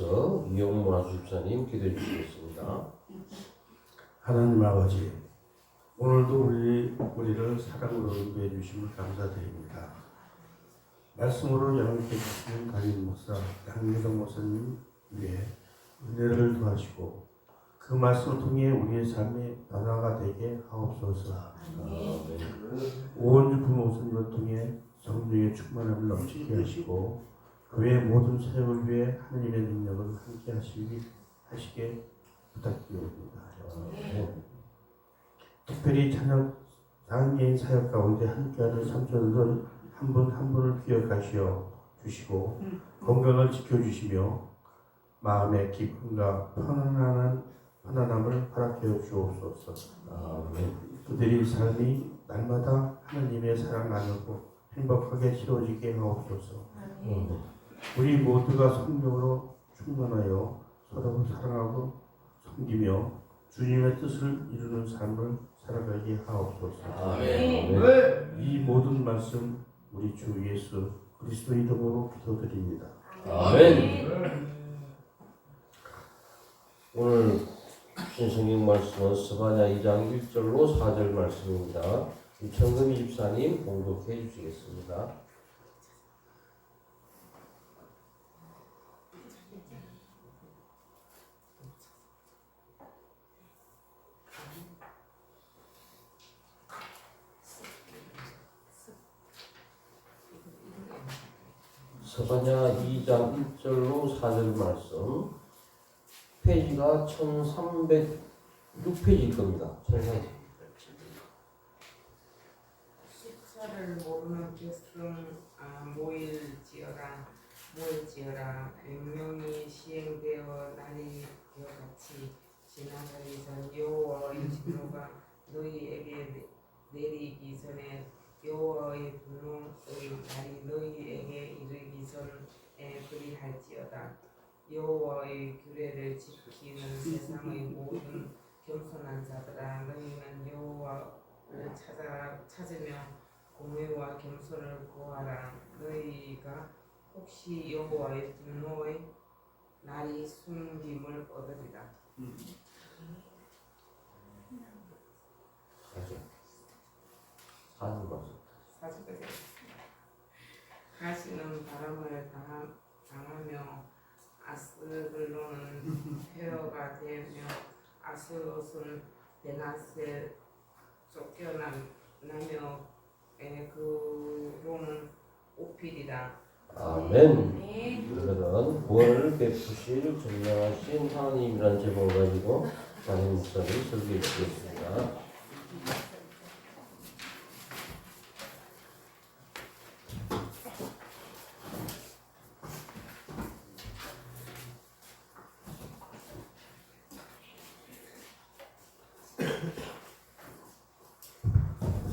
이어서 이용문 집사님 기도해 주시겠습니다. 하나님 아버지, 오늘도 우리를 사랑으로 인도해 주심을 감사드립니다. 말씀으로 영향있게 주시는 담임 목사, 양유정 목사님 위에 은혜를 더하시고 그 말씀을 통해 우리의 삶의 변화가 되게 하옵소서. 오은주 부목사님을 통해 성령의 충만함을 넘치게 하시고 교회 모든 사역을 위해 하나님의 능력을 함께 하시게 부탁드립니다. 특별히 찬양 장애인 사역 가운데 함께하는 삼촌들 한 분 한 분을 기억하시어 주시고 건강을 지켜주시며 마음의 기쁨과 편안함을 허락해 주옵소서. 그들이 삶이 날마다 하나님의 사랑 나누고 행복하게 채워지게 하옵소서. 우리 모두가 성령으로 충만하여 서로 사랑하고 섬기며 주님의 뜻을 이루는 삶을 살아가게 하옵소서. 이 모든 말씀 우리 주 예수 그리스도 이름으로 기도드립니다. 아멘. 오늘 주신 성경 말씀은 스바냐 2장 1절로 4절 말씀입니다. 유천금 집사님 봉독해 주시겠습니다. 스바냐 2장 1절로 4절 말씀, 페이지가 1306페이지일 겁니다. 1300. 시차를 모르는 것은 모일지어라. 명령이 시행되어 날이 되어같이 지나가기 전 여호와의 진노가 너희에게 내리기 전에 여호와의 분노의 날이 너희에게 이르기 전에 그리할지어다. 여호와의 규례를 지키는 세상의 모든 겸손한 자들아, 너희는 여호와를 찾으며 공의와 겸손을 구하라. 너희가 혹시 여호와의 분노의 날이 숨김을 얻으리라. 사주까지. 가시는 바람을 당하며 아스글론은 폐허가 되며 아스롯은 베낫에 쫓겨나며 그로는 오피리라. 아멘. 오늘은 구원을 베푸실 전능하신 하나님이라는 제목을 가지고 담임 목사님 설교해 주시겠습니다.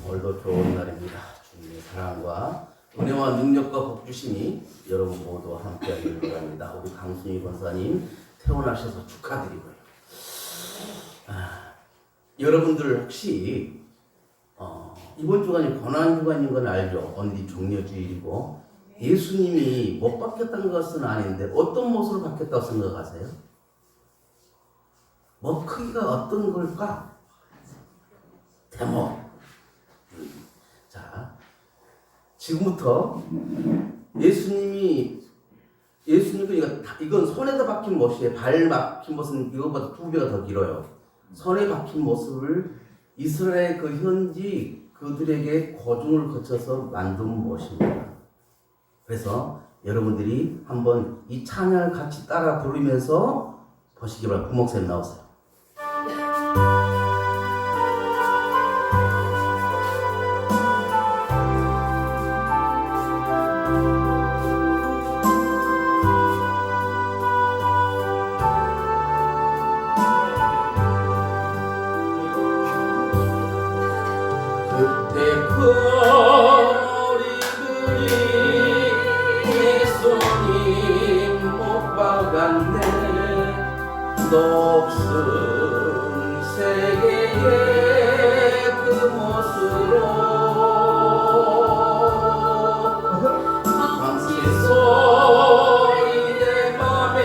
오늘도 좋은 날입니다. 주님의 사랑과 은혜와 능력과 복주심이 여러분 모두 함께하기를 바랍니다. 우리 강순희 권사님 태어나셔서 축하드리고요. 여러분들 혹시 이번 주간이 고난주간인 건 알죠? 언니 종려주일이고 예수님이 못 바뀌었다는 것은 아닌데 어떤 모습으로 바뀌었다고 생각하세요? 뭐 크기가 어떤 걸까? 대목. 자, 지금부터 예수님이 이건 손에다 박힌 못이에요. 발 박힌 못은 이거보다 2배가 더 길어요. 손에 박힌 모습을 이스라엘 그 현지 그들에게 고중을 거쳐서 만든 못입니다. 그래서 여러분들이 한번 이 찬양을 같이 따라 부르면서 보시기 바랍니다. 부목사님 나오세요. 높은 세계의 그 모습으로 방치 소리 내 맘에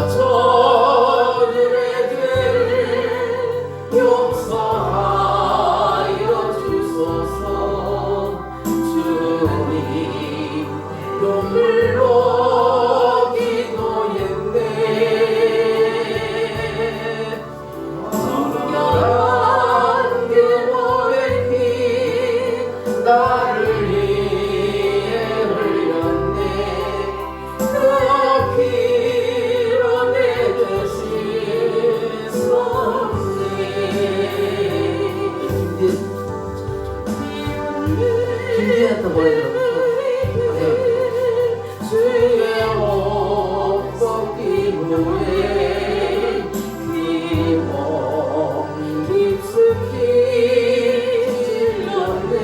저들의 죄를 용서하여 주소서. 주님 눈물로 기도했네. 정결한 그 몸의 피 나를 위해 흘렸네. 그 피로 내 죄 씻었네. 김지혜한테 보내드렸어. 주의 옷 벗기 후에 그 몸 깊숙이 찔렸네.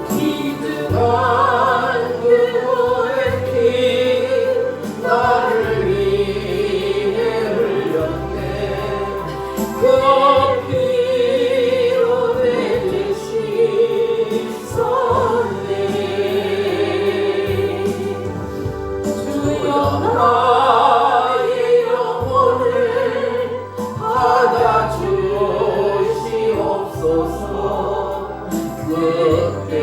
기득한 그 몸의 피 나를 위해 흘렸네. 그 피로 내 죄 씻었네. 주여 나의 영혼을 받아주시옵소서. 그때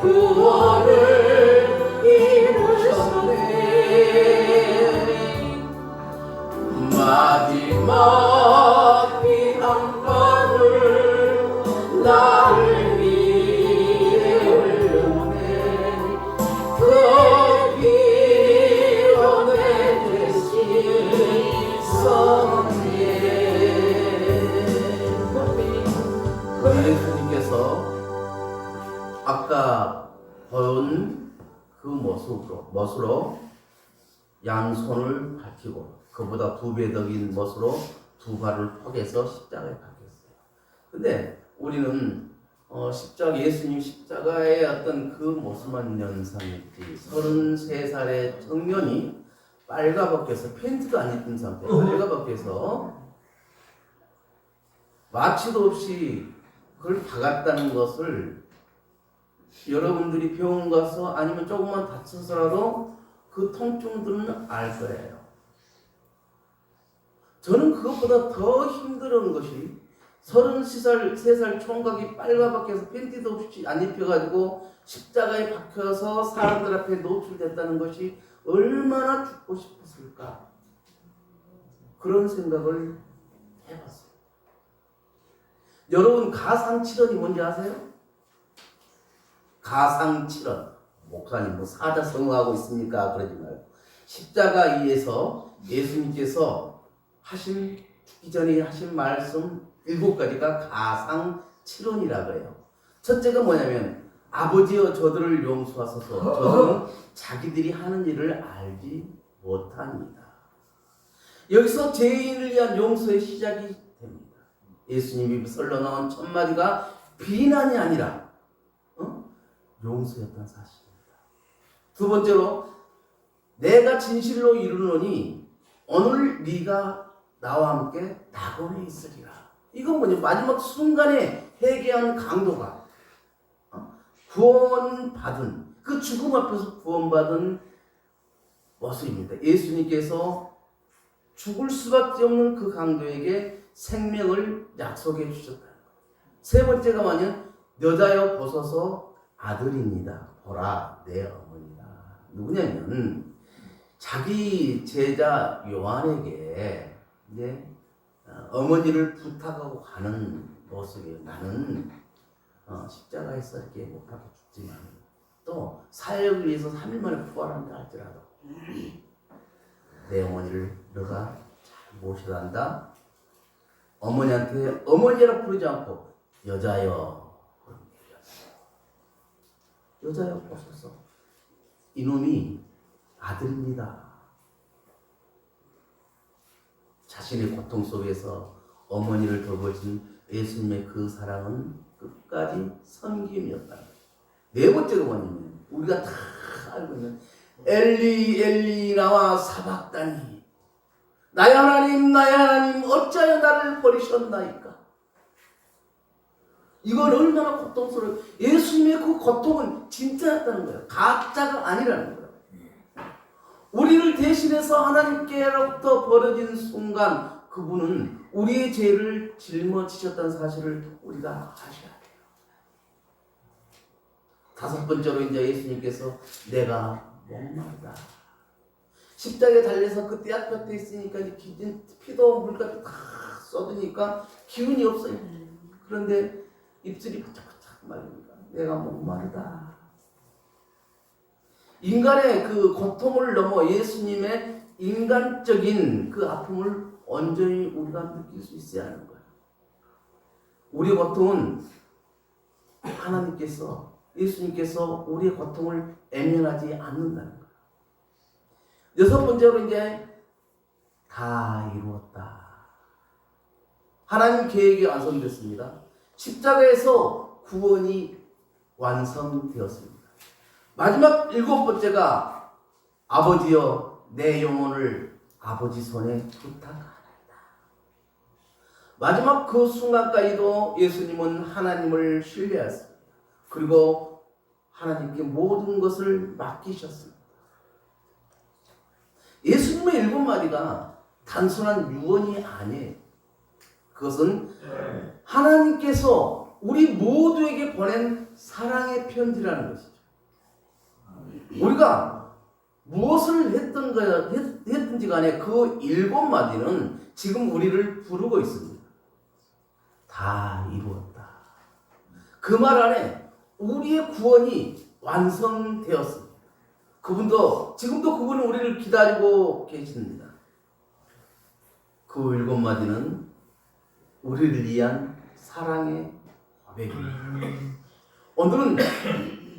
구원을 이루셨네. 마지막 피 한 방울 나를 위해 흘렸네. 그 피로 내 죄 씻었네. 예수님께서 아까 본 그 멋으로 양손을 밝히고 그보다 2배 더 긴 멋으로 2발을 퍽해서 십자가에 박혔어요. 근데 우리는 예수님 십자가의 어떤 그 모습만 연상했지 33살의 청년이 빨가벗겨서 팬티도 안 입은 상태 빨가벗겨서 마취도 없이 그걸 박았다는 것을 여러분들이 병원 가서 아니면 조금만 다쳐서라도 그 통증들은 알 거예요. 저는 그것보다 더 힘들은 것이 33살 총각이 빨가벗겨서 팬티도 없이 안 입혀가지고 십자가에 박혀서 사람들 앞에 노출됐다는 것이 얼마나 죽고 싶었을까 그런 생각을 해봤어요. 여러분 가상칠언이 뭔지 아세요? 가상칠언. 목사님 뭐 사자성어하고 있습니까? 그러지 말고 십자가 위에서 예수님께서 죽기 전에 하신 말씀 7가지가 가상칠언이라고 해요. 첫째가 뭐냐면 아버지여 저들을 용서하소서. 저들은 자기들이 하는 일을 알지 못합니다. 여기서 죄인을 위한 용서의 시작이 됩니다. 예수님이 설러나온 첫 마디가 비난이 아니라 용서였던 사실입니다. 두 번째로 내가 진실로 이르노니 오늘 네가 나와 함께 낙원에 있으리라. 이건 뭐냐? 마지막 순간에 회개한 강도가 구원받은 그 죽음 앞에서 구원받은 모습입니다. 예수님께서 죽을 수밖에 없는 그 강도에게 생명을 약속해 주셨다는 거예요. 세 번째가 뭐냐면 여자여 보소서 아들입니다. 보라 내 어머니다. 누구냐면 자기 제자 요한에게 이제 어머니를 부탁하고 가는 모습이에요. 나는 십자가에서 이렇게 못 박혀 죽지만 또 사역을 위해서 3일 만에 부활한다 할지라도 내 어머니를 너가 잘 모셔야 한다. 어머니한테 어머니라 부르지 않고 여자여 보소서. 이놈이 아들입니다. 자신의 고통 속에서 어머니를 돌보신 예수님의 그 사랑은 끝까지 섬김이었다. 네 번째가 뭐냐면 우리가 다 알고 있는 엘리 엘리 나와 사박다니 나의 하나님 어찌하여 나를 버리셨나이까. 이건 얼마나 고통스러워요. 예수님의 그 고통은 진짜였다는 거예요. 가짜가 아니라는 거예요. 우리를 대신해서 하나님께로부터 벌어진 순간 그분은 우리의 죄를 짊어지셨다는 사실을 우리가 아셔야 돼요. 다섯 번째로 이제 예수님께서 내가 목마르다. 십자가에 달려서 그 떼약 곁에 있으니까 이제 피도 물까지 다 쏟으니까 기운이 없어요. 그런데 입술이 바짝바짝 말립니다. 내가 목마르다. 인간의 그 고통을 넘어 예수님의 인간적인 그 아픔을 온전히 우리가 느낄 수 있어야 하는 거예요. 우리의 고통은 하나님께서, 예수님께서 우리의 고통을 애면하지 않는다는 거예요. 여섯 번째로 이제 다 이루었다. 하나님 계획이 완성됐습니다. 십자가에서 구원이 완성되었습니다. 마지막 일곱 번째가 아버지여 내 영혼을 아버지 손에 부탁하나이다. 마지막 그 순간까지도 예수님은 하나님을 신뢰했습니다. 그리고 하나님께 모든 것을 맡기셨습니다. 예수님의 일곱 마디가 단순한 유언이 아니에요. 그것은 하나님께서 우리 모두에게 보낸 사랑의 편지라는 것이죠. 우리가 무엇을 했든지 간에 그 일곱 마디는 지금 우리를 부르고 있습니다. 다 이루었다. 그 말 안에 우리의 구원이 완성되었습니다. 지금도 그분은 우리를 기다리고 계십니다. 그 일곱 마디는 우리를 위한 사랑의 고백입니다. 오늘은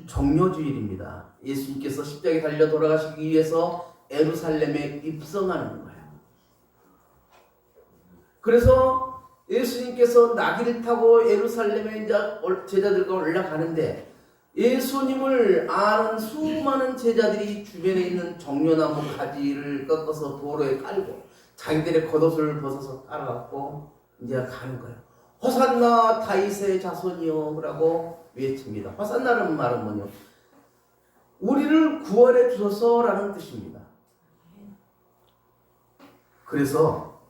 종료주일입니다. 예수님께서 십자가에 달려 돌아가시기 위해서 예루살렘에 입성하는 거예요. 그래서 예수님께서 나귀를 타고 예루살렘에 이제 제자들과 올라가는데 예수님을 아는 수많은 제자들이 주변에 있는 종려나무 가지를 꺾어서 도로에 깔고 자기들의 겉옷을 벗어서 따라갔고 이제 가는 거예요. 호산나 다윗의 자손이요 라고 외칩니다. 호산나라는 말은 뭐냐? 우리를 구원해 주소서라는 뜻입니다. 그래서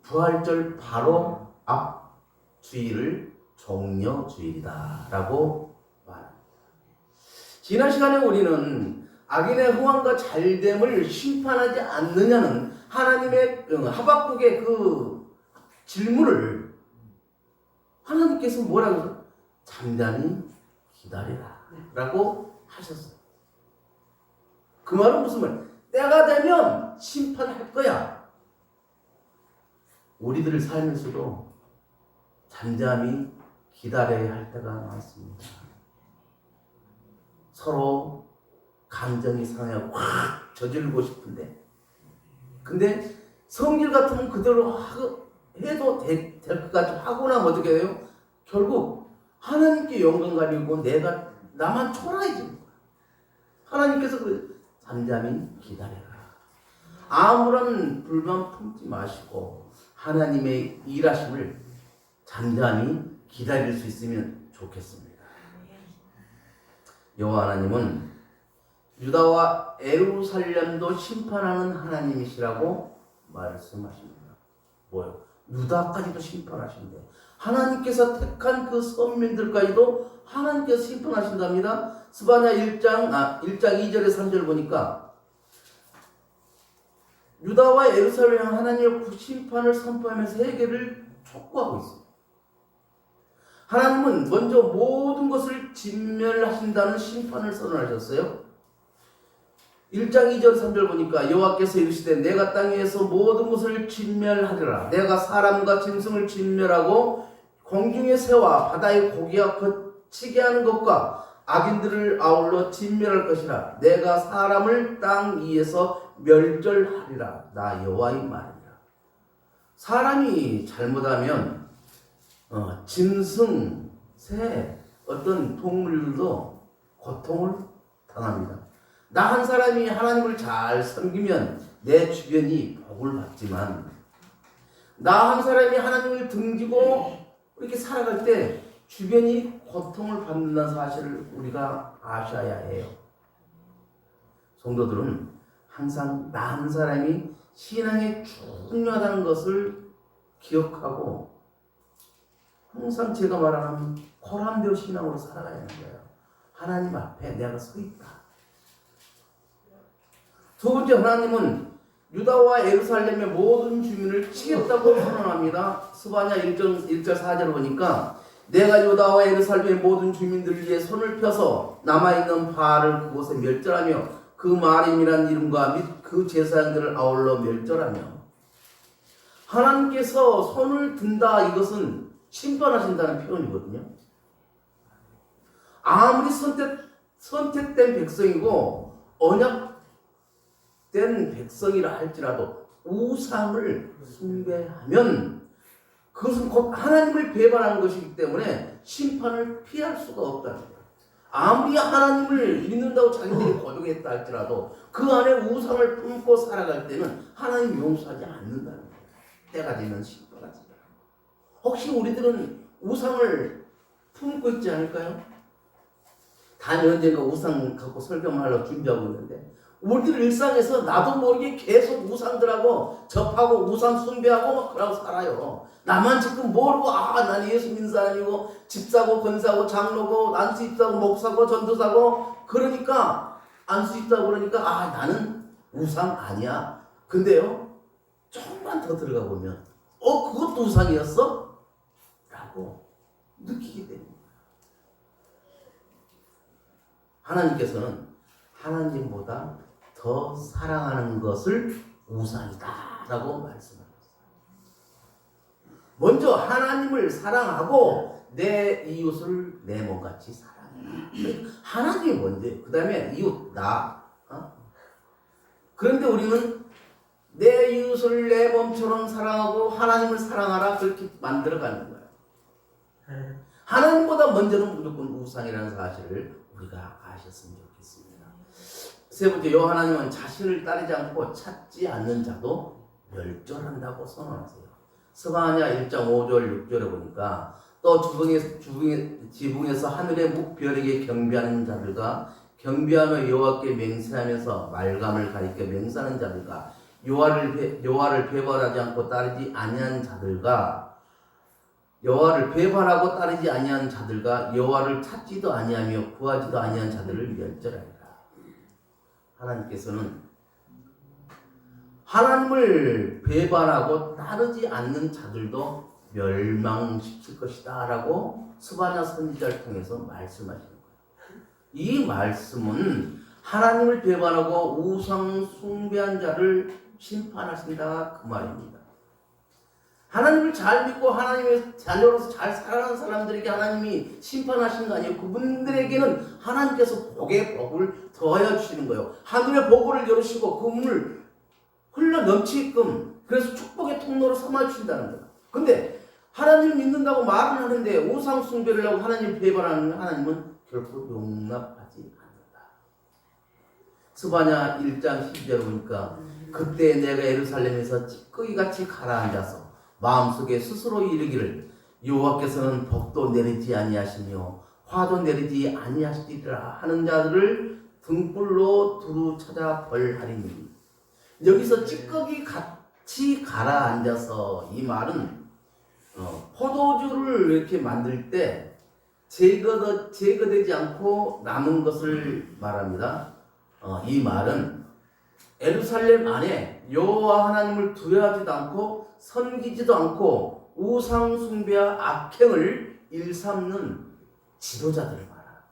부활절 바로 앞 주일을 종려주일이다 라고 말합니다. 지난 시간에 우리는 악인의 흥함과 잘됨을 심판하지 않느냐는 하나님의 하박국의 그 질문을 하나님께서 뭐라고 하셨어요? 잠잠히 기다리라 라고 하셨어요. 그 말은 무슨 말? 때가 되면 심판할 거야. 우리들 살면서도 잠잠히 기다려야 할 때가 많습니다. 서로 감정이 상해 확 저질고 싶은데 근데 성질 같으면 그대로 해도 될 것 같이 하고 나면 어떻게 해요? 결국 하나님께 영광 가리고 나만 초라해지는 거야. 하나님께서 잠잠히 기다려라. 아무런 불만 품지 마시고 하나님의 일하심을 잠잠히 기다릴 수 있으면 좋겠습니다. 여호와 하나님은 유다와 예루살렘도 심판하는 하나님이시라고 말씀하십니다. 뭐요? 유다까지도 심판하신대. 하나님께서 택한 그 선민들까지도 하나님께서 심판하신답니다. 스바냐 1장 2절에 3절 보니까 유다와 예루살렘 하나님의 심판을 선포하면서 해결을 촉구하고 있습니다. 하나님은 먼저 모든 것을 진멸하신다는 심판을 선언하셨어요. 1장 2절 3절 보니까 여호와께서 이르시되 내가 땅 위에서 모든 것을 진멸하리라. 내가 사람과 짐승을 진멸하고 공중의 새와 바다의 고기와 거치게 하는 것과 악인들을 아울러 진멸할 것이라. 내가 사람을 땅 위에서 멸절하리라. 나 여호와의 말이라. 사람이 잘못하면 짐승, 새, 어떤 동물들도 고통을 당합니다. 나 한 사람이 하나님을 잘 섬기면 내 주변이 복을 받지만 나 한 사람이 하나님을 등지고 이렇게 살아갈 때 주변이 고통을 받는다는 사실을 우리가 아셔야 해요. 성도들은 항상 나 한 사람이 신앙에 중요하다는 것을 기억하고 항상 제가 말하는 코람되어 신앙으로 살아가야 하는 거예요. 하나님 앞에 내가 서 있다. 두 번째, 하나님은 유다와 예루살렘의 모든 주민을 치겠다고 선언합니다. 스바냐 1절 4절을 보니까 내가 유다와 예루살렘의 모든 주민들 위해 손을 펴서 남아있는 바알을 그곳에 멸절하며 그 마림이라는 이름과 및 그 제사장들을 아울러 멸절하며. 하나님께서 손을 든다, 이것은 심판하신다는 표현이거든요. 아무리 선택된 백성이고 언약된 백성이라 할지라도 우상을 숭배하면 그것은 곧 하나님을 배반하는 것이기 때문에 심판을 피할 수가 없다는 거예요. 아무리 하나님을 믿는다고 자기들이 고백했다 할지라도 그 안에 우상을 품고 살아갈 때는 하나님 용서하지 않는다는 거예요. 때가 되면 심판하지. 혹시 우리들은 우상을 품고 있지 않을까요? 다음에 언젠가 우상 갖고 설교하려고 준비하고 있는데 우리들 일상에서 나도 모르게 계속 우상들하고 접하고 우상 숭배하고 그러고 살아요. 나만 지금 모르고 난 예수 믿는 사람이고 집사고 권사고 장로고 안수 입사고 목사고 전도사고 그러니까 안수 입사고 그러니까 나는 우상 아니야. 근데요 조금만 더 들어가 보면 그것도 우상이었어? 라고 느끼게 됩니다. 하나님께서는 하나님보다 더 사랑하는 것을 우상이다 라고 말씀하셨어요. 먼저 하나님을 사랑하고 내 이웃을 내 몸같이 사랑해라. 하나님이 먼저예요. 그 다음에 이웃, 나. 그런데 우리는 내 이웃을 내 몸처럼 사랑하고 하나님을 사랑하라 그렇게 만들어가는 거예요. 하나님보다 먼저는 무조건 우상이라는 사실을 우리가 아셨으면 좋겠습니다. 세 번째, 여호와 하나님은 자신을 따르지 않고 찾지 않는 자도 멸절한다고 선언하세요. 스바냐 1장 5절 6절에 보니까 또 지붕에서 하늘의 묵별에게 경배하는 자들과 경배하며 여호와께 맹세하면서 말감을 가리켜 맹세하는 자들과 여호와를 배반하지 않고 따르지 아니한 자들과 여호와를 배반하고 따르지 아니한 자들과 여호와를 찾지도 아니하며 구하지도 아니한 자들을 멸절하리라. 하나님께서는 하나님을 배반하고 따르지 않는 자들도 멸망시킬 것이다 라고 스바냐 선지자를 통해서 말씀하시는 거예요. 이 말씀은 하나님을 배반하고 우상 숭배한 자를 심판하신다 그 말입니다. 하나님을 잘 믿고 하나님의 자녀로서 잘 살아가는 사람들에게 하나님이 심판하시는 거 아니에요. 그분들에게는 하나님께서 복의 복을 더하여 주시는 거예요. 하늘의 복을 열으시고 그 문을 흘러 넘치게끔 그래서 축복의 통로로 삼아 주신다는 거예요. 근데 하나님을 믿는다고 말은 하는데 우상 숭배를 하고 하나님을 배반하는 하나님은 결코 용납하지 않는다. 스바냐 1장 12절 보니까 그때 내가 예루살렘에서 찌꺼기같이 가라앉아서 마음속에 스스로 이르기를 여호와께서는 복도 내리지 아니하시며 화도 내리지 아니하시리라 하는 자들을 등불로 두루 찾아 벌하리니. 여기서 찌꺼기 같이 가라앉아서 이 말은 포도주를 이렇게 만들 때 제거되지 않고 남은 것을 말합니다. 이 말은 예루살렘 안에 여호와 하나님을 두려워하지도 않고 섬기지도 않고 우상 숭배와 악행을 일삼는 지도자들을 말합니다.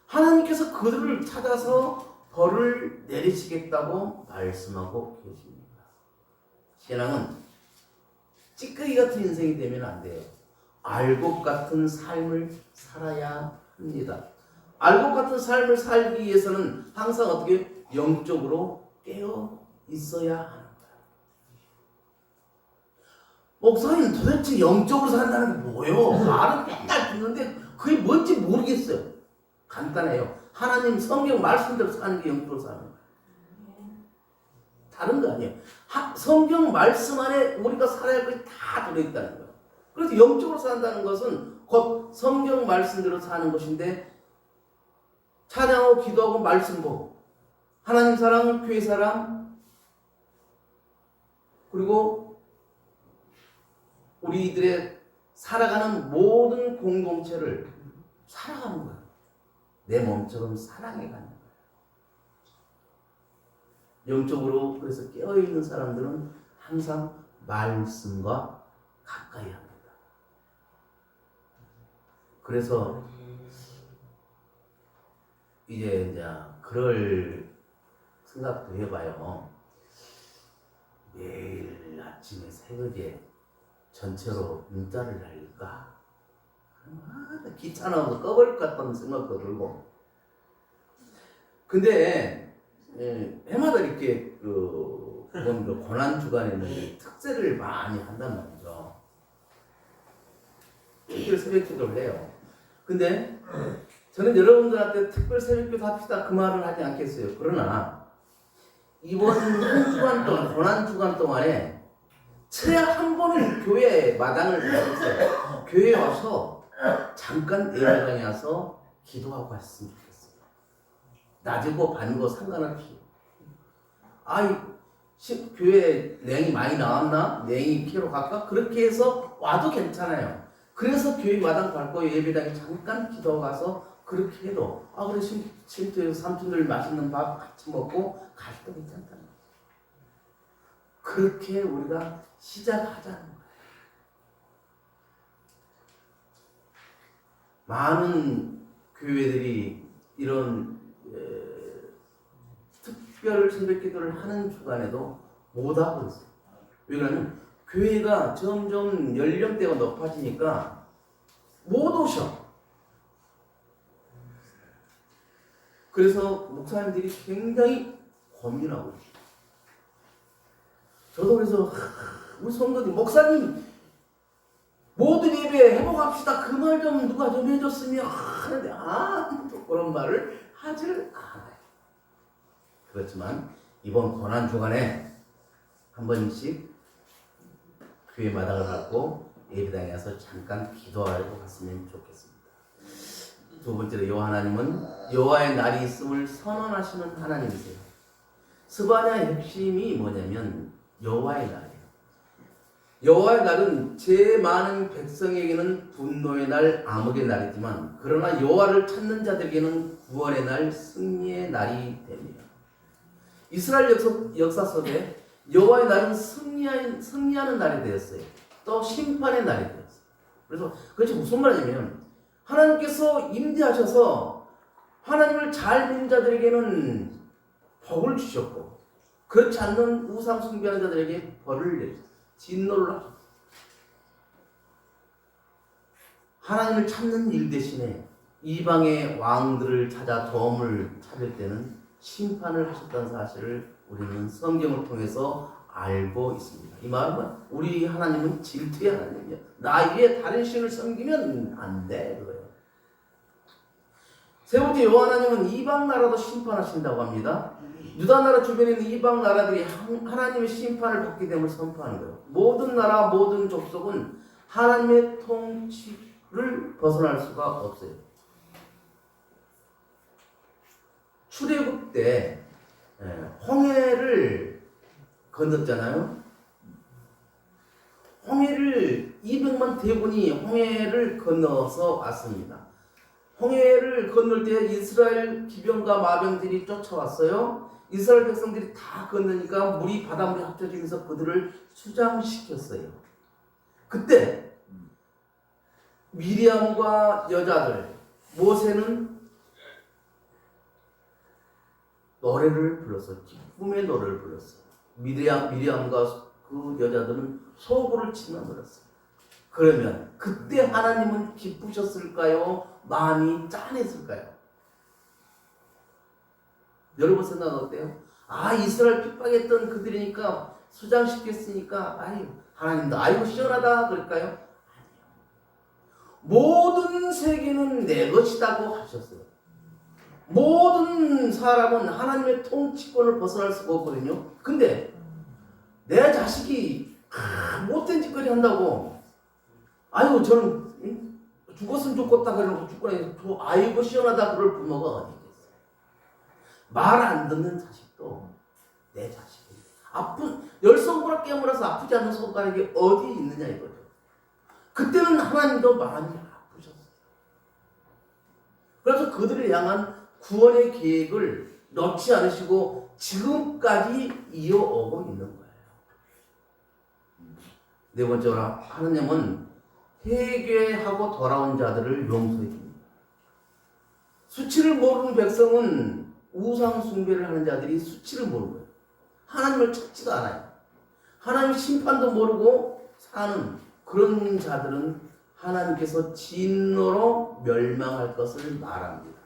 하나님께서 그들을 찾아서 벌을 내리시겠다고 말씀하고 계십니다. 신앙은 찌꺼기 같은 인생이 되면 안 돼요. 알곡 같은 삶을 살아야 합니다. 알곡 같은 삶을 살기 위해서는 항상 어떻게 영적으로 깨어 있어야 하는 거예요. 목사님 도대체 영적으로 산다는 게 뭐예요? 말은 맨날 듣는데 그게 뭔지 모르겠어요. 간단해요. 하나님 성경 말씀대로 사는 게 영적으로 사는 거예요. 다른 거 아니에요. 성경 말씀 안에 우리가 살아야 할 것이 다 들어있다는 거예요. 그래서 영적으로 산다는 것은 곧 성경 말씀대로 사는 것인데 찬양하고 기도하고 말씀 보고 하나님 사랑, 교회 사랑, 그리고 우리들의 살아가는 모든 공동체를 살아가는 거야. 내 몸처럼 사랑해가는 거야. 영적으로 그래서 깨어있는 사람들은 항상 말씀과 가까이 합니다. 그래서 이제 그럴 생각도 해봐요. 매일 아침에 새벽에 전체로 문자를 날릴까? 귀찮아서 꺼버릴 것 같다는 생각도 들고. 근데 해마다 이렇게 고난 주간에는 특세를 많이 한단 말이죠. 특별 새벽 기도를 해요. 근데 저는 여러분들한테 특별 새벽 기도 합시다 그 말을 하지 않겠어요. 그러나 이번 한 주간 동안, 고난 주간 동안에 최하 한 번은 교회 마당을 나갔어요. 교회에 와서 잠깐 예배당에 와서 기도하고 왔으면 좋겠어요. 낮이고 밤이고 상관없이. 교회 냉이 많이 나왔나? 냉이 피러 갈까? 그렇게 해서 와도 괜찮아요. 그래서 교회 마당 밟고 예배당에 잠깐 기도 가서 그렇게 해도 그래 쉼터에서 삼촌들 맛있는 밥 같이 먹고 갈 때 괜찮다는 거죠. 그렇게 우리가 시작하자는 거예요. 많은 교회들이 이런 특별 새벽 기도를 하는 주간에도 못하고 있어요. 왜 그러냐면 교회가 점점 연령대가 높아지니까 못 오셔. 그래서 목사님들이 굉장히 고민하고 있어요. 저도 그래서 우리 성도들 목사님 모든 예배 회복합시다 그 말 좀 누가 좀 해줬으면 하는데 그런 말을 하질 않아요. 그렇지만 이번 고난 주간에 한 번씩 교회 마당을 밟고 예배당에 와서 잠깐 기도하고 갔으면 좋겠습니다. 두 번째로 여호와 하나님은 여호와의 날이 있음을 선언하시는 하나님이세요. 스바냐의 핵심이 뭐냐면 여호와의 날이에요. 여호와의 날은 제 많은 백성에게는 분노의 날, 암흑의 날이지만 그러나 여호와를 찾는 자들에게는 구원의 날, 승리의 날이 됩니다. 이스라엘 역사 속에 여호와의 날은 승리하는 날이 되었어요. 또 심판의 날이 되었어요. 그래서 그것이 무슨 말이냐면 하나님께서 임재하셔서 하나님을 잘 믿는 자들에게는 복을 주셨고 그렇지 않는 우상 숭배하는 자들에게 벌을 내주셨어요. 진노를 하셨어요. 하나님을 찾는 일 대신에 이방의 왕들을 찾아 도움을 찾을 때는 심판을 하셨다는 사실을 우리는 성경을 통해서 알고 있습니다. 이 말은 우리 하나님은 질투의 하나님이야. 나 위에 다른 신을 섬기면 안 돼. 그거예요. 세 번째 여호와 하나님은 이방 나라도 심판하신다고 합니다. 유다 나라 주변에 있는 이방 나라들이 하나님의 심판을 받게 됨을 선포하는 거예요. 모든 나라, 모든 족속은 하나님의 통치를 벗어날 수가 없어요. 출애굽 때 홍해를 건넜잖아요. 홍해를 200만 대군이 홍해를 건너서 왔습니다. 홍해를 건널 때 이스라엘 기병과 마병들이 쫓아왔어요. 이스라엘 백성들이 다 건너니까 물이 바닷물이 합쳐지면서 그들을 수장시켰어요. 그때 미리암과 여자들, 모세는 노래를 불렀어요. 기쁨의 노래를 불렀어요. 미리암과 그 여자들은 소고를 치며 놀았어요. 그러면 그때 하나님은 기쁘셨을까요? 마음이 짠했을까요? 여러분 생각 어때요? 이스라엘 핍박했던 그들이니까 수장시켰으니까 하나님도 아이고 시원하다 그럴까요? 아니요. 모든 세계는 내 것이라고 하셨어요. 모든 사람은 하나님의 통치권을 벗어날 수가 없거든요. 근데 내 자식이 못된 짓거리 한다고 저는 죽었으면 좋겠다 그러고 죽고 나서 아이고 시원하다 그럴 부모가 어디 있겠어요. 말 안 듣는 자식도 내 자식이에요. 아픈 열 손가락 깨물어서 아프지 않는 손가락이 어디 있느냐 이거죠. 그때는 하나님도 마음이 아프셨어요. 그래서 그들을 향한 구원의 계획을 넣지 않으시고 지금까지 이어오고 있는 거예요. 네 번째로 하나님은 회개하고 돌아온 자들을 용서해 줍니다. 수치를 모르는 백성은 우상 숭배를 하는 자들이 수치를 모르는 거예요. 하나님을 찾지도 않아요. 하나님 심판도 모르고 사는 그런 자들은 하나님께서 진노로 멸망할 것을 말합니다.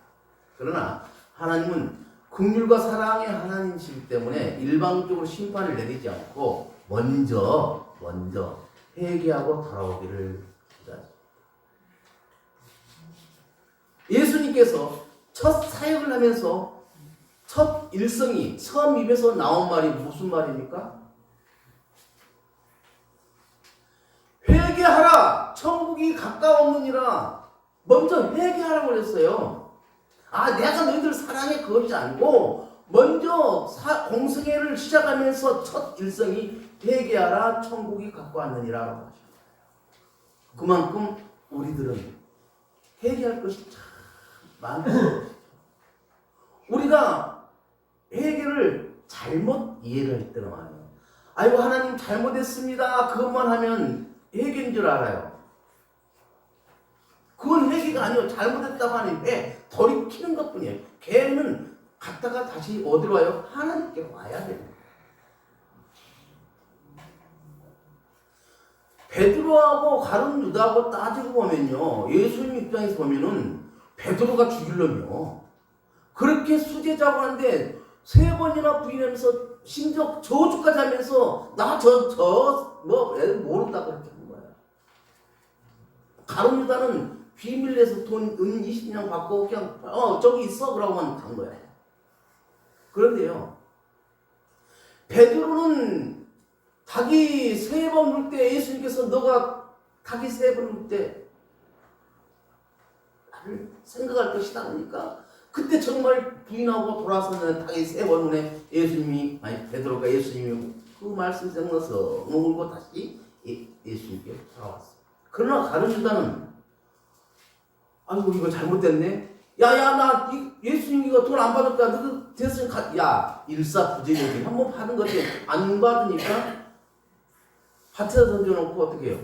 그러나 하나님은 긍휼과 사랑의 하나님이시기 때문에 일방적으로 심판을 내리지 않고 먼저 회개하고 돌아오기를 기다립니다. 예수님께서 첫 사역을 하면서 첫 일성이 처음 입에서 나온 말이 무슨 말입니까? 회개하라! 천국이 가까웠느니라. 먼저 회개하라고 그랬어요. 내가 너희들 사랑해 그것이 아니고 먼저 공생애를 시작하면서 첫 일성이 회개하라 천국이 가까웠느니라 라고 하십니다. 그만큼 우리들은 회개할 것이 참 많고 우리가 회개를 잘못 이해를 할 때는 많아요. 아이고 하나님 잘못했습니다. 그것만 하면 회개인 줄 알아요. 그건 회개가 아니고 잘못했다고 하니 왜 돌이키는 것뿐이에요. 걔는 갔다가 다시 어디로 와요? 하나님께 와야 됩니다. 베드로하고 가룟 유다하고 따지고 보면요, 예수님 입장에서 보면은 베드로가 죽이려며 그렇게 수제자고 하는데 3번이나 부인하면서 심지어 저주까지 하면서 나 애들 모른다 그렇게 한 거야. 가룟 유다는 비밀 내서 돈 은 20냥 받고 그냥 저기 있어 그러고만 간 거야. 그런데요, 베드로는 닭이 3번 물 때 예수님께서 너가 닭이 3번 물 때 나를 생각할 것이다 그러니까 그때 정말 부인하고 돌아서는 닭이 3번 물에 예수님이 베드로가 예수님이 그 말씀 생각나서 울고 다시 예수님께 돌아왔어. 그러나 가룟 유다는 아이고 이거 잘못됐네. 나 예수님 이거 돈 안 받을까? 너 됐으니까 일사부재력이 한번 받은 것도 안 받으니까 밭에다 던져놓고 어떻게 해요?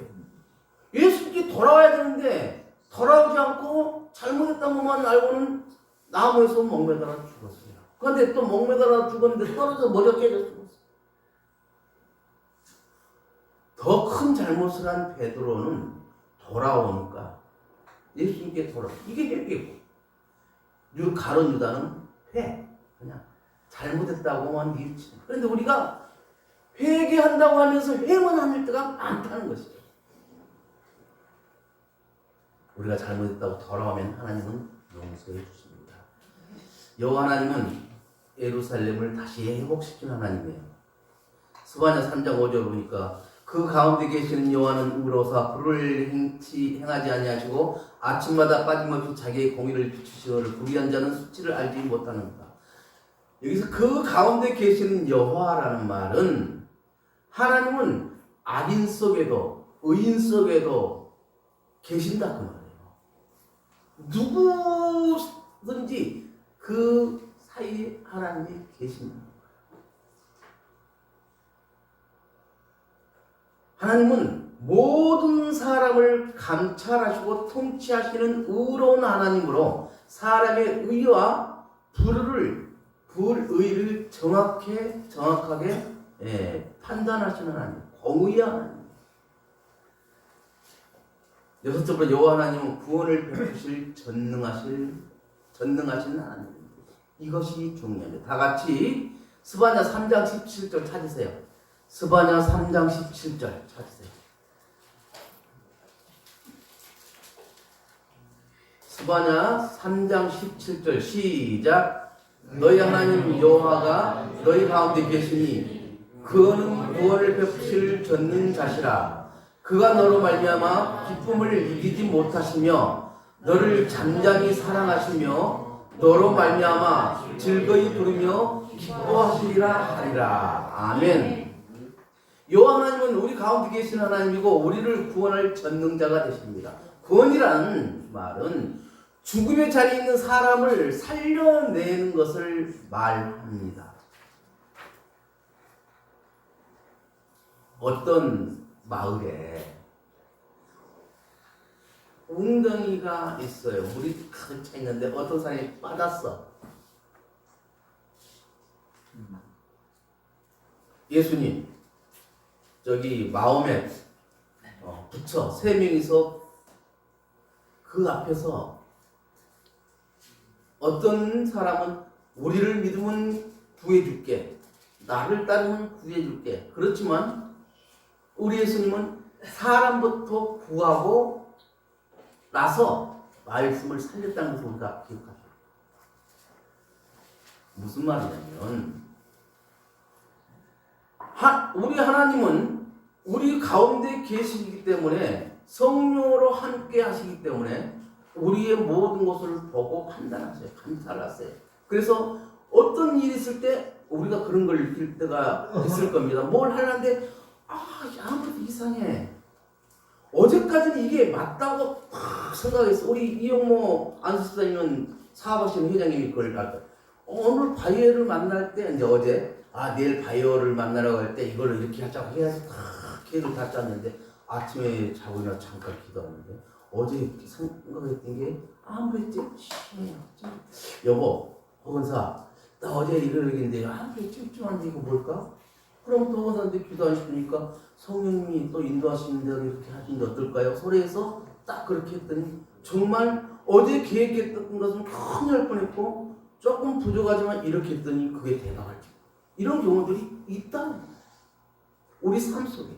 예수님께 돌아와야 되는데 돌아오지 않고 잘못했다는 것만 알고는 나무에서 목매달아 죽었어요. 그런데 또 목매달아 죽었는데 떨어져 머리가 깨져 죽었어요. 더 큰 잘못을 한 베드로는 돌아오니까 예수님께 이게 회개고 가룟 유다는 그냥 잘못했다고만 밀치는. 그런데 우리가 회개한다고 하면서 회만 안 할 때가 많다는 것이죠. 우리가 잘못했다고 돌아오면 하나님은 용서해 주십니다. 여호와 하나님은 예루살렘을 다시 회복시키는 하나님이에요. 스바냐 3장 5절 보니까 그 가운데 계시는 여호와는 의로사 불을 행하지 아니하시고 아침마다 빠짐없이 자기의 공의를 비추시거늘 불의한 자는 수치를 알지 못하는가. 여기서 그 가운데 계시는 여호와라는 말은 하나님은 악인 속에도 의인 속에도 계신다 그 말이에요. 누구든지 그 사이에 하나님이 계신다. 하나님은 모든 사람을 감찰하시고 통치하시는 의로운 하나님으로 사람의 의와 불의를 정확하게 판단하시는 하나님, 공의의 하나님. 6번째로 여호와 하나님은 구원을 베푸실 전능하신 하나님. 이것이 중요합니다. 다 같이 스바냐 3장 17절 찾으세요. 스바냐 3장 17절 찾으세요. 스바냐 3장 17절 시작. 너희 하나님 여호와가 너희 가운데 계시니 그는 구원을 베푸실 전능자시라. 그가 너로 말미암아 기쁨을 이기지 못하시며 너를 잠잠히 사랑하시며 너로 말미암아 즐거이 부르며 기뻐하시리라 하리라. 아멘. 여호와 하나님은 우리 가운데 계신 하나님이고 우리를 구원할 전능자가 되십니다. 구원이라는 말은 죽음의 자리에 있는 사람을 살려내는 것을 말합니다. 어떤 마을에 웅덩이가 있어요. 물이 가득 차 있는데 어떤 사람이 빠졌어. 예수님, 저기 마음에 부처 3명이서 그 앞에서 어떤 사람은 우리를 믿으면 구해줄게, 나를 따르면 구해줄게. 그렇지만 우리 예수님은 사람부터 구하고 나서 말씀을 살렸다는 것을 우리가 기억합니다. 무슨 말이냐면 우리 하나님은 우리 가운데 계시기 때문에 성령으로 함께 하시기 때문에 우리의 모든 것을 보고 판단하세요. 감찰하세요. 그래서 어떤 일이 있을 때 우리가 그런 걸 느낄 때가 있을 겁니다. 뭘 하려는데 아무래도 이상해. 어제까지는 이게 맞다고 생각했어. 우리 이용모 안수사님은 사업하시는 회장님이 그걸 할 때 오늘 바이어를 만날 때 이제 어제 내일 바이어를 만나라고 할 때 이걸 이렇게 하자고 해서 계획을 다 짰는데 아침에 자고 일어나 잠깐 기도하는데 어제 생각했던 게 아무래도 여보 허건사 나 어제 이런 얘기인데 아무래도 찜찜한데 이거 뭘까? 그럼 또 허건사한테 기도 안 시키니까 성령님이 또 인도하시는 대로 이렇게 하시는데 어떨까요? 소리에서 딱 그렇게 했더니 정말 어제 계획했던 것은 큰일 날 뻔했고 조금 부족하지만 이렇게 했더니 그게 대박을 쳐. 이런 경우들이 있다는 거예요. 우리 삶 속에.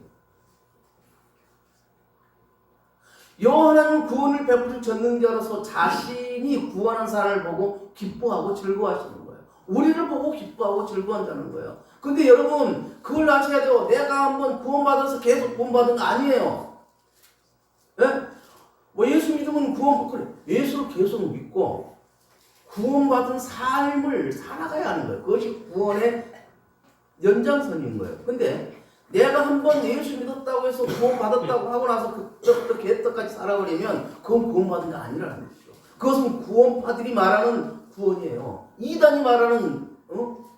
여호와 하나님은 구원을 베풀 전능자로서 자신이 구원한 사람을 보고 기뻐하고 즐거워하시는 거예요. 우리를 보고 기뻐하고 즐거워한다는 거예요. 근데 여러분 그걸 아셔야죠. 내가 한번 구원받아서 계속 구원받은 거 아니에요. 네? 뭐 예수 믿으면 그래. 예수를 계속 믿고 구원받은 삶을 살아가야 하는 거예요. 그것이 구원의 연장선인 거예요. 근데 내가 한번 예수 믿었다고 해서 구원받았다고 하고 나서 그때부터 개떡같이 살아버리면 그건 구원받은 게 아니라는 거죠. 그것은 구원파들이 말하는 구원이에요. 이단이 말하는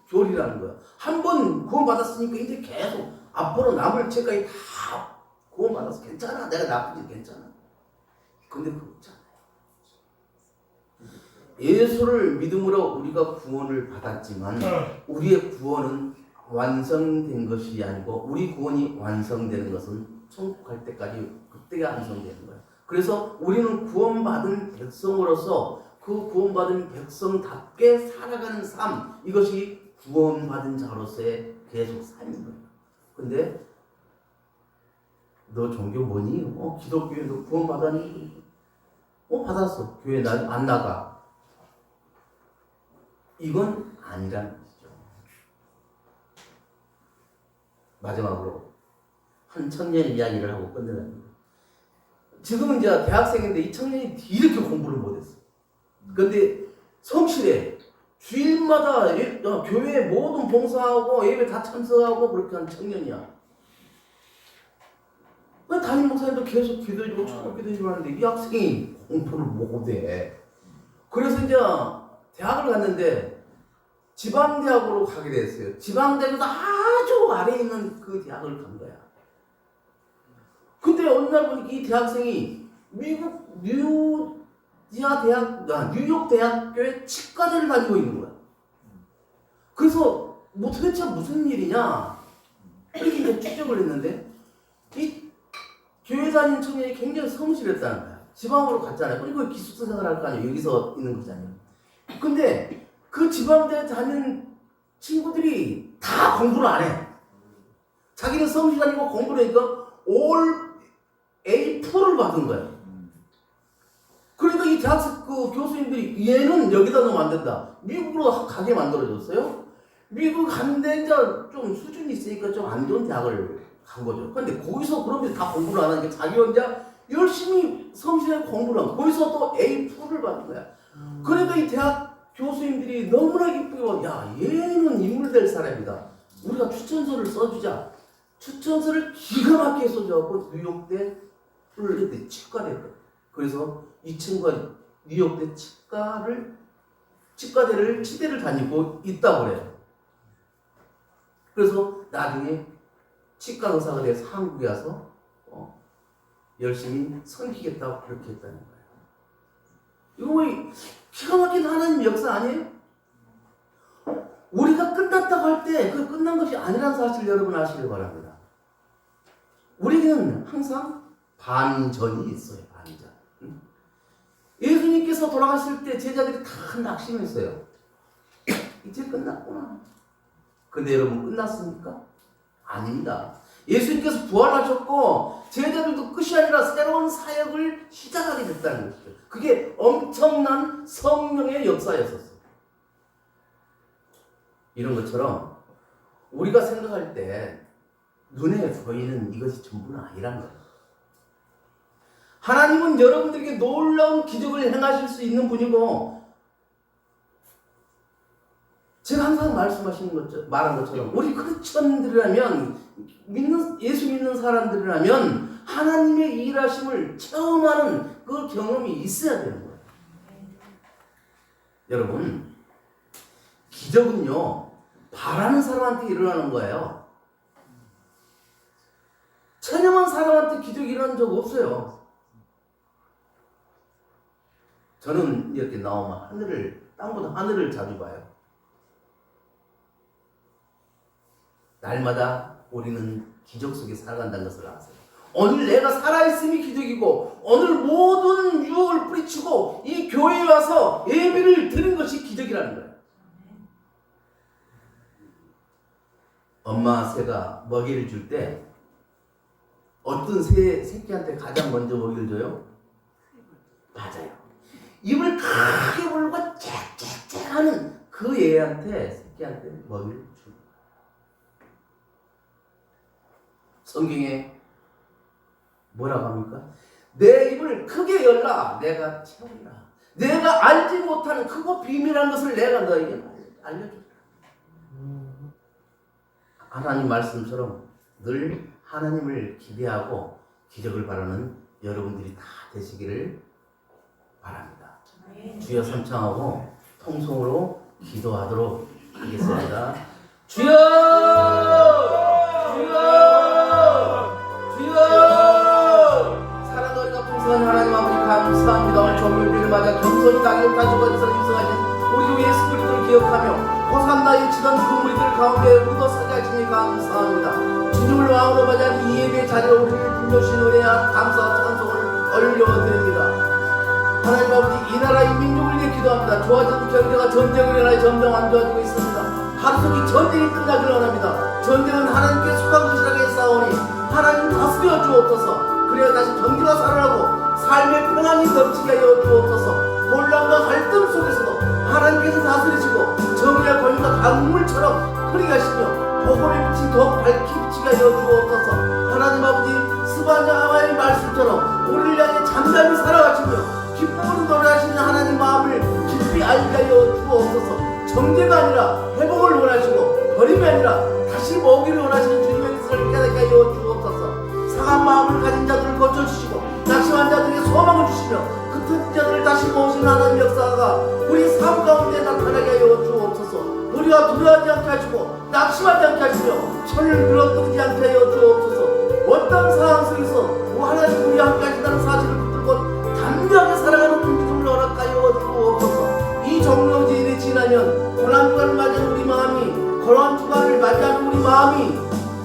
교리라는 거예요. 한번 구원받았으니까 이제 계속 앞으로 남을 죄까지 다 구원받아서 괜찮아. 내가 나쁘지 괜찮아. 근데 그렇잖아요. 예수를 믿음으로 우리가 구원을 받았지만 우리의 구원은 완성된 것이 아니고 우리 구원이 완성되는 것은 천국 갈 때까지 그때가 완성되는 거예요. 그래서 우리는 구원받은 백성으로서 그 구원받은 백성답게 살아가는 삶, 이것이 구원받은 자로서의 계속 삶인 거예요. 근데 너 종교 뭐니? 기독교에 너 구원받았니? 받았어. 교회 안 나가. 이건 아니라는 것이죠. 마지막으로 한 청년 이야기를 하고 끝내랍니다. 지금은 이제 대학생인데 이 청년이 이렇게 공부를 못했어. 근데 성실해. 주일마다 교회에 모든 봉사하고 예배 다 참석하고 그렇게 한 청년이야. 담임 목사님도 계속 기도해주고 축복 기도해주고 하는데 이 학생이 공부를 못해. 그래서 이제 대학을 갔는데 지방대학으로 가게 됐어요. 지방대학에서 아주 아래에 있는 그 대학을 간 거야. 근데 어느 날 보니까 이 대학생이 미국 뉴욕 대학교의 치과대를 다니고 있는 거야. 그래서 도대체 무슨 일이냐 이렇게 이제 추적을 했는데 이 교회 다니는 청년이 굉장히 성실했다는 거야. 지방으로 갔잖아요. 그리고 기숙사 생활할 거 아니에요. 여기서 있는 거잖아요. 근데 그 지방대에 다니는 친구들이 다 공부를 안 해. 자기는 성실하니까 공부를 하니까 올 A4를 받은 거야. 그러니까 이 대학생 그 교수님들이 얘는 여기다 넣으면 안 된다. 미국으로 가게 만들어줬어요. 미국 갔는데 이제 좀 수준이 있으니까 좀 안 좋은 대학을 간 거죠. 근데 거기서 그러면 다 공부를 안 하니까 자기 혼자 열심히 성실하게 공부를 하고 거기서 또 A4를 받은 거야. 그러니까 이 대학 교수님들이 너무나 기쁘게 야 얘는 인물 될 사람이다. 우리가 추천서를 써주자. 추천서를 기가 막히게 써줘갖고 뉴욕대 그때 치과대를. 그래서 이 친구가 뉴욕대 치과대를 다니고 있다고 그래요. 그래서 나중에 치과 의사가 돼서 한국에 와서 열심히 섬기겠다고 그렇게 했다는 거예요. 이거 뭐 기가 막힌 하나님 역사 아니에요? 우리가 끝났다고 할 때 그 끝난 것이 아니라는 사실 여러분 아시길 바랍니다. 우리는 항상 반전이 있어요. 반전. 예수님께서 돌아가실 때 제자들이 다 낙심했어요. 이제 끝났구나. 근데 여러분 끝났습니까? 아닙니다. 예수님께서 부활하셨고 제자들도 끝이 아니라 새로운 사역을 시작하게 됐다는 것이죠. 그게 엄청난 성령의 역사였었어요. 이런 것처럼 우리가 생각할 때 눈에 보이는 이것이 전부는 아니라는 거예요. 하나님은 여러분들에게 놀라운 기적을 행하실 수 있는 분이고, 제가 항상 말한 것처럼 우리 크리스천들이라면, 예수 믿는 사람들이라면 하나님의 일하심을 체험하는 그 경험이 있어야 되는 거예요. 여러분, 기적은요 바라는 사람한테 일어나는 거예요. 천영한 사람한테 기적이 일어난 적 없어요. 저는 이렇게 나오면 땅보다 하늘을 자주 봐요. 날마다 우리는 기적 속에 살아간다는 것을 아세요. 오늘 내가 살아있음이 기적이고, 오늘 모든 유혹을 뿌리치고 이 교회에 와서 예배를 드린 것이 기적이라는 거예요. 엄마 새가 먹이를 줄 때 어떤 새끼한테 가장 먼저 먹이를 줘요? 맞아요. 입을 크게 벌고 짹짹짹 하는 그 새끼한테 먹이를 줍니다. 성경에 뭐라고 합니까? 내 입을 크게 열라, 내가 채우리라. 내가 알지 못하는 크고 비밀한 것을 내가 너에게 알려주리라. 하나님 말씀처럼 늘 하나님을 기대하고 기적을 바라는 여러분들이 다 되시기를 바랍니다. 주여 삼창하고 통성으로 기도하도록 하겠습니다. 주여! 주여! 주여! 사랑과 은혜가 풍성한 하나님 아버지 감사합니다. 오늘 정일비를 맞아 겸손히 낙엽 가지고 어디서 입성하신 우리 주 예수 그리스도를 기억하며 호산나 외치던 그 무리들 가운데 우리도 서게 하시니 감사합니다. 주님을 왕으로 맞이한 이 예배의 자리에 우리를 불러주신 은혜와 감사와 찬송을 올려드립니다. 하나님 아버지, 이 나라 이 민족을 위해 기도합니다. 좋아지는 경제가 전쟁을 인하여 점점 안 좋아지고 있습니다. 하루속히 전쟁이 끝나기를 원합니다. 전쟁은 하나님께 속한 것이라고 했사오니 하나님 다스려 주옵소서. 그래야 다시 경제가 살아나고 삶의 평안이 넘치게 하여 주옵소서. 혼란과 갈등 속에서도 하나님께서 다스리시고 정의와 권위가 강물처럼 흐르게 하시며 복음의 빛이 더욱 밝게 비치게 하여 주옵소서. 하나님 아버지, 스바냐와의 말씀처럼 우리를 향해 잠잠히 살아가시며 기쁨으로 노래하시는 하나님 마음을 깊이 알게 하여 주옵소서. 정죄가 아니라 회복을 원하시고 버림이 아니라 다시 먹이를 원하시는 주님의 뜻을 깨닫게 하여 주옵소서. 상한 마음을 가진 자들을 고쳐주시고 낙심한 자들에게 소망을 주시며 흩은 자들을 다시 모으시는 하나님 역사가 우리 삶 가운데 나타나게 하여 주옵소서. 우리가 두려워하지 않게 하시고 낙심하지 않게 하시며 철을 늘어뜨리지 않게 하여 주옵소서. 어떤 상황 속에서 하나님 우리와 함께 하신다는 사실을 붙들고 담대하게 살아가는 믿음을 허락하여 주옵소서. 이 종료제일이 지나면 고난주간을 맞이하는 우리 마음이, 고난주간을 맞이하는 우리 마음이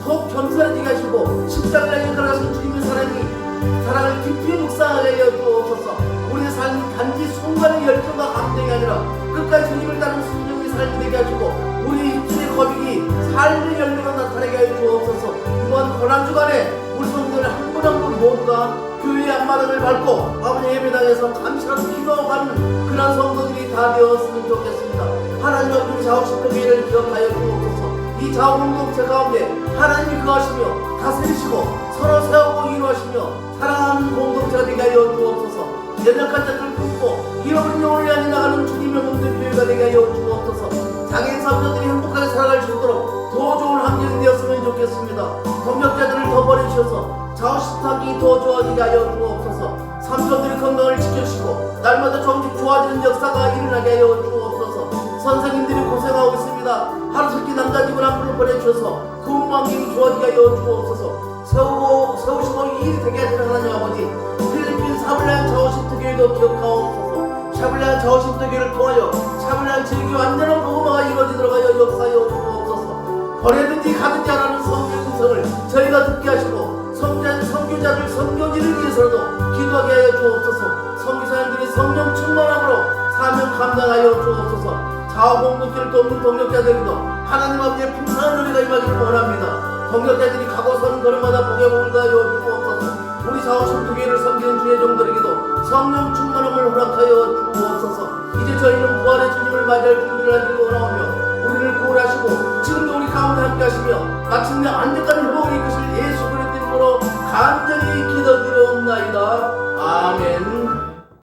더욱 겸손해지게 하시고 십자가를 향해 걸어가신 주님의 사랑을 깊이 묵상하게 하여 주옵소서. 우리의 삶이 단지 순간의 열정과 감정이 아니라 끝까지 주님을 따르는 순종의 삶이 되게 하시고 우리 입술의 거룩이 삶의 열매로 나타나게 하여 주옵소서. 이번 고난주간에 우리 성도들 한 분 한 분 모두가 교회의 앞마당을 밟고 아버지 예배당에서 잠시라도 기도하는 그런 성도들이 다 되었으면 좋겠습니다. 하나님 아버지 자옥신도 교회를 기억하여 주옵소서. 이 자원공동체 가운데 하나님이 거하시며 다스리시고 서로 세우고 이루하시며 사랑하는 공동체가 되게 하여 주옵소서. 연약한 자들을 품고 잃어버린 영혼을 향해 나가는 주님의 몸된 교회가 되게 하여 주옵소서. 장애인 사업자들이 행복하게 살아갈 수 있도록 더 좋은 환경이 되었으면 좋겠습니다. 동력자들을 더 버리셔서 자원시탁이 더 좋아지게 하여 주옵소서. 삼촌들의 건강을 지켜주시고 날마다 조금씩 좋아지는 역사가 일어나게 하여 주옵소서. 선생님들이 고생하고 있습니다. 하루속히 남자집을 한 분을 보내주셔서 그 환경이 좋아지게 하여 주옵소서. 세우시고 일이 되게 하시는 하나님 아버지, 필리핀 사블라얀 자오신트 교회도 기억하옵소서. 샤블라얀 자오신트 교회를 통하여 샤블라얀 지역이 완전한 복음화가 이루어지도록 하여 역사하여 주옵소서. 버려든지 가든지 하라는 성령의 음성을 저희가 듣게 하시고 선교자들 선교지를 위해서라도 기도하게 하여 주옵소서. 선교사님들이 성령 충만함으로 사명 감당하여 주옵소서. 자아공급기를 돕는 동력자들도 하나님 아버지의 풍성한 은혜가 임하기를 원합니다. 동력자들이 가고 서는 걸음마다 복의 복을 다하여 주옵소서. 우리 자오신트 교회를 섬기는 주의 종들에게도 성령 충만함을 허락하여 주옵소서. 이제 저희는 부활의 주님을 맞이할 준비를 하기를 원하오며 우리를 구원하시고 지금도 우리 가운데 함께 하시며 마침내 완전한 회복을 이끄실 예수 그리스도 이름으로 간절히 기도드리옵나이다. 아멘.